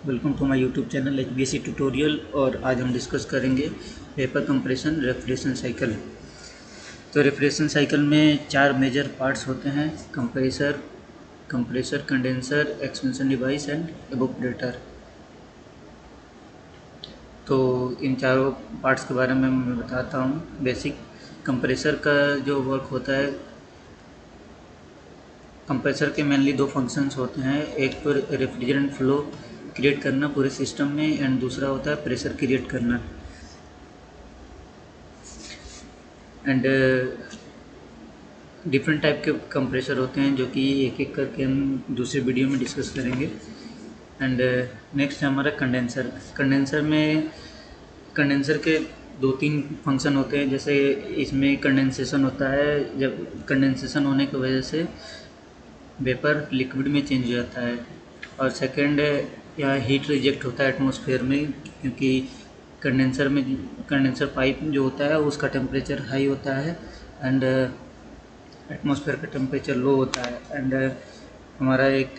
Welcome to my YouTube channel HBSC tutorial. और आज हम डिस्कस करेंगे वेपर कंप्रेशन रेफ्रिजरेशन साइकिल। तो रेफ्रिजरेशन साइकिल में 4 मेजर पार्ट्स होते हैं: compressor, condenser, expansion device and evaporator. तो इन चारों पार्ट्स के बारे में मैं बताता हूँ। बेसिक कंप्रेसर का जो वर्क होता है, कंप्रेसर के मेनली 2 फंक्शंस होते हैं। एक तो रेफ्रिजरेंट फ्लो क्रिएट करना पूरे सिस्टम में, एंड दूसरा होता है प्रेशर क्रिएट करना। एंड डिफरेंट टाइप के कंप्रेसर होते हैं जो कि एक एक करके हम दूसरे वीडियो में डिस्कस करेंगे। एंड नेक्स्ट है हमारा कंडेंसर। कंडेंसर के 2-3 फंक्शन होते हैं। जैसे इसमें कंडेंसेशन होता है, जब कंडेंसेशन होने की वजह से वेपर लिक्विड में चेंज हो जाता है। और सेकंड यहाँ हीट रिजेक्ट होता है एटमॉस्फेयर में, क्योंकि कंडेंसर पाइप जो होता है उसका टेम्परेचर हाई होता है एंड एटमॉस्फेयर का टेम्परेचर लो होता है। एंड हमारा एक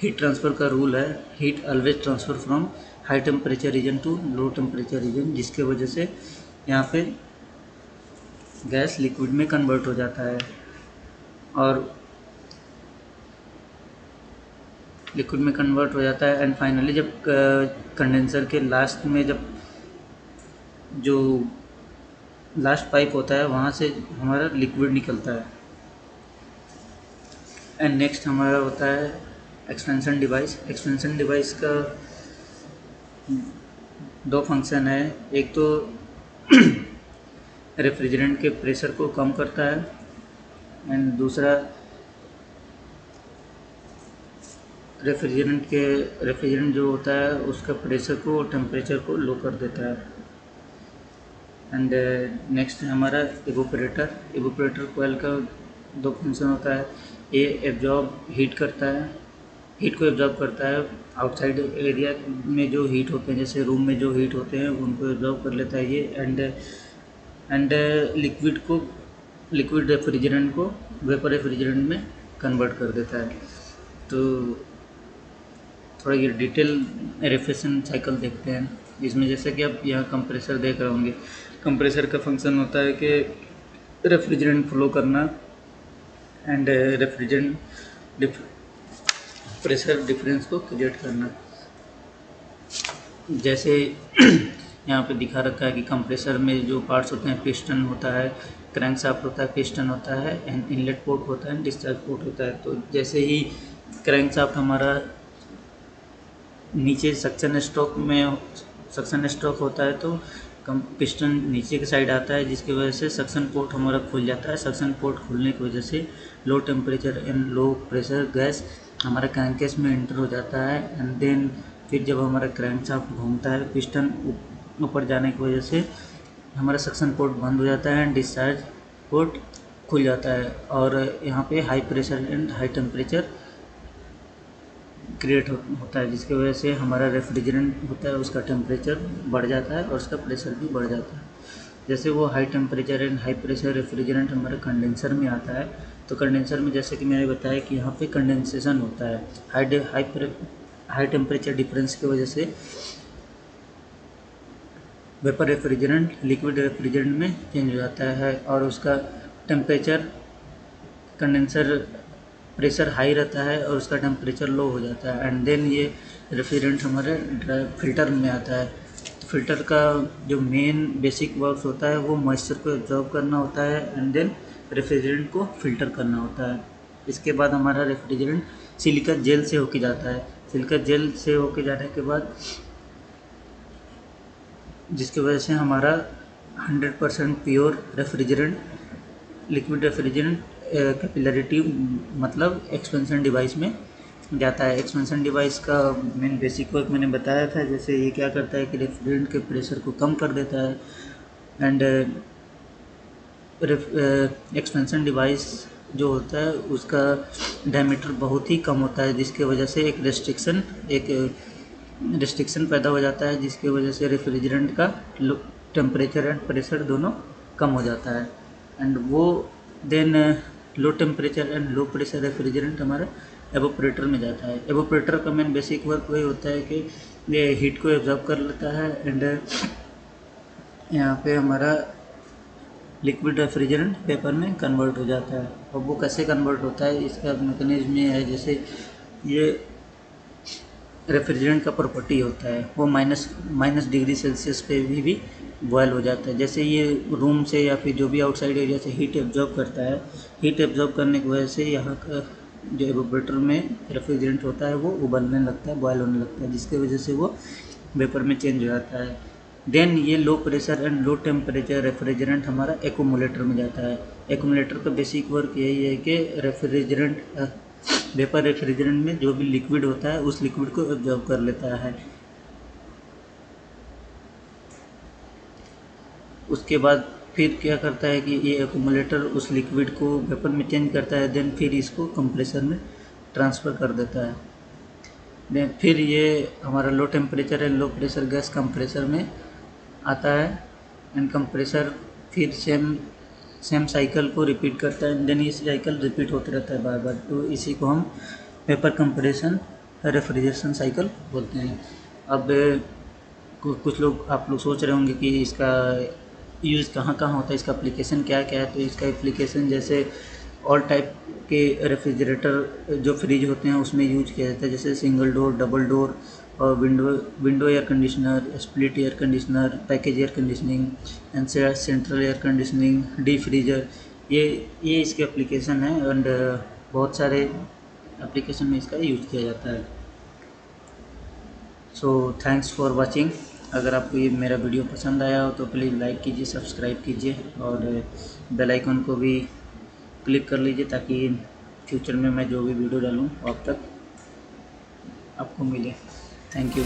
हीट ट्रांसफ़र का रूल है, heat always transfer from high temperature region to low temperature region, जिसके वजह से यहाँ पे गैस लिक्विड में कन्वर्ट हो जाता है और लिक्विड में कन्वर्ट हो जाता है। एंड फाइनली जब कंडेंसर के लास्ट में जब जो लास्ट पाइप होता है वहाँ से हमारा लिक्विड निकलता है। एंड नेक्स्ट हमारा होता है एक्सपेंशन डिवाइस। एक्सपेंशन डिवाइस का 2 फंक्शन है। एक तो रेफ्रिजरेंट के प्रेशर को कम करता है एंड दूसरा रेफ्रिजरेंट जो होता है उसका प्रेशर को और टेम्परेचर को लो कर देता है। एंड नेक्स्ट है हमारा इवेपोरेटर। इवेपोरेटर कोयल का 2 फंक्शन होता है। ये एब्जॉर्ब हीट करता है, हीट को एब्जॉर्ब करता है। आउटसाइड एरिया में जो हीट होते हैं, जैसे रूम में जो हीट होते हैं उनको एब्जॉर्ब कर लेता है ये। एंड लिक्विड रेफ्रिजरेंट को वेपर रेफ्रिजरेंट में कन्वर्ट कर देता है। तो थोड़ा ये डिटेल रेफ्रिजरेशन साइकिल देखते हैं। इसमें जैसे कि आप यहाँ कंप्रेसर देख रहे होंगे, कंप्रेसर का फंक्शन होता है कि रेफ्रिजरेंट फ्लो करना एंड रेफ्रिजरेंट प्रेशर डिफरेंस को क्रिएट करना। जैसे यहाँ पे दिखा रखा है कि कंप्रेसर में जो पार्ट्स होते हैं, पिस्टन होता है, क्रैंकशाफ्ट होता है, पिस्टन होता है एंड इनलेट पोर्ट होता है, डिस्चार्ज पोर्ट होता है। तो जैसे ही क्रैंकशाफ्ट हमारा नीचे सक्शन स्ट्रोक होता है तो पिस्टन नीचे की साइड आता है, जिसकी वजह से सक्शन पोर्ट हमारा खुल जाता है। सक्शन पोर्ट खुलने की वजह से लो temperature and low pressure gas हमारा क्रैंकेस में एंटर हो जाता है। एंड देन फिर जब हमारा क्रैंकशाफ्ट घूमता है, पिस्टन ऊपर जाने की वजह से हमारा सक्शन पोर्ट बंद हो जाता है एंड डिस्चार्ज पोर्ट खुल जाता है। और यहाँ पे high pressure and high temperature create होता है, जिसकी वजह से हमारा रेफ्रिजरेंट होता है उसका टेम्परेचर बढ़ जाता है और उसका प्रेशर भी बढ़ जाता है। जैसे वो high temperature and high pressure refrigerant हमारे कंडेंसर में आता है, तो कंडेंसर में जैसे कि मैंने बताया कि यहाँ पे कंडेंसेशन होता है। हाई टेम्परेचर डिफरेंस की वजह से वेपर रेफ्रिजरेंट लिक्विड रेफ्रिजरेंट में चेंज हो जाता है और उसका टेम्परेचर कंडेंसर प्रेशर हाई रहता है और उसका टेम्परेचर लो हो जाता है। एंड देन ये रेफ्रिजरेंट हमारे फिल्टर में आता है। तो फिल्टर का जो मेन बेसिक वर्क होता है वो मॉइस्चर को एब्जॉर्ब करना होता है एंड देन रेफ्रिजरेंट को फिल्टर करना होता है। इसके बाद हमारा रेफ्रिजरेंट सिलिका जेल से होके जाता है। सिलिका जेल से होके जाने के बाद जिसकी वजह से हमारा 100% pure refrigerant, liquid refrigerant capillarity मतलब एक्सपेंशन डिवाइस में जाता है। एक्सपेंशन डिवाइस का मेन बेसिक वर्क मैंने बताया था। जैसे ये क्या करता है कि रेफ्रिजरेंट के प्रेशर को कम कर देता है एंड एक्सपेंशन डिवाइस जो होता है उसका डायमीटर बहुत ही कम होता है, जिसके वजह से एक रेस्ट्रिक्शन पैदा हो जाता है, जिसकी वजह से रेफ्रिजरेंट का टेम्परेचर एंड प्रेशर दोनों कम हो जाता है। एंड वो then low temperature and low pressure refrigerant हमारा एवोपरेटर में जाता है। एवोपरेटर का मेन बेसिक वर्क वही होता है कि ये हीट को एब्जॉर्ब कर लेता है एंड यहाँ पे हमारा लिक्विड रेफ्रिजरेंट पेपर में कन्वर्ट हो जाता है। और वो कैसे कन्वर्ट होता है, इसका मैकेनिज्म ये है, जैसे ये रेफ्रिजरेंट का प्रॉपर्टी होता है वो माइनस डिग्री सेल्सियस पे भी बॉयल हो जाता है। जैसे ये रूम से या फिर जो भी आउटसाइड एरिया से हीट एब्जॉर्ब करता है, हीट एब्जॉर्ब करने की वजह से यहाँ का जो एवोपरेटर में रेफ्रिजरेंट होता है वो उबलने लगता है, बॉयल होने लगता है, जिसकी वजह से वो वेपर में चेंज हो जाता है। देन ये low pressure and low temperature refrigerant हमारा एक्यूमुलेटर में जाता है। एक्यूमुलेटर का बेसिक वर्क यही है कि रेफ्रिजरेंट वेपर रेफ्रिजरेंट में जो भी लिक्विड होता है उस लिक्विड को एब्जॉर्ब कर लेता है। उसके बाद फिर क्या करता है कि ये एक्यूमुलेटर उस लिक्विड को वेपर में चेंज करता है, देन फिर इसको कंप्रेसर में ट्रांसफ़र कर देता है। देन फिर ये हमारा लो temperature and low pressure gas compressor में आता है एंड कंप्रेसर फिर सेम साइकिल को रिपीट करता है। देन ये साइकिल रिपीट होते रहता है बार बार, तो इसी को हम वेपर कंप्रेशन रेफ्रिजरेशन साइकिल बोलते हैं। अब कुछ लोग आप लोग सोच रहे होंगे कि इसका यूज़ कहाँ कहाँ होता है, इसका एप्लीकेशन क्या क्या है। तो इसका एप्लीकेशन जैसे ऑल टाइप के रेफ्रिजरेटर जो फ्रिज होते हैं उसमें यूज किया जाता है, जैसे सिंगल डोर, डबल डोर और window air conditioner, split air conditioner, package air conditioning and central air conditioning, D freezer, ये इसके एप्लीकेशन है। एंड बहुत सारे एप्लीकेशन में इसका यूज किया जाता है। So thanks for watching. अगर आपको ये मेरा वीडियो पसंद आया हो तो प्लीज़ लाइक कीजिए, सब्सक्राइब कीजिए और बेल आइकन को भी क्लिक कर लीजिए ताकि फ्यूचर में मैं जो भी वीडियो डालूँ वो आप तक आपको मिले। Thank you.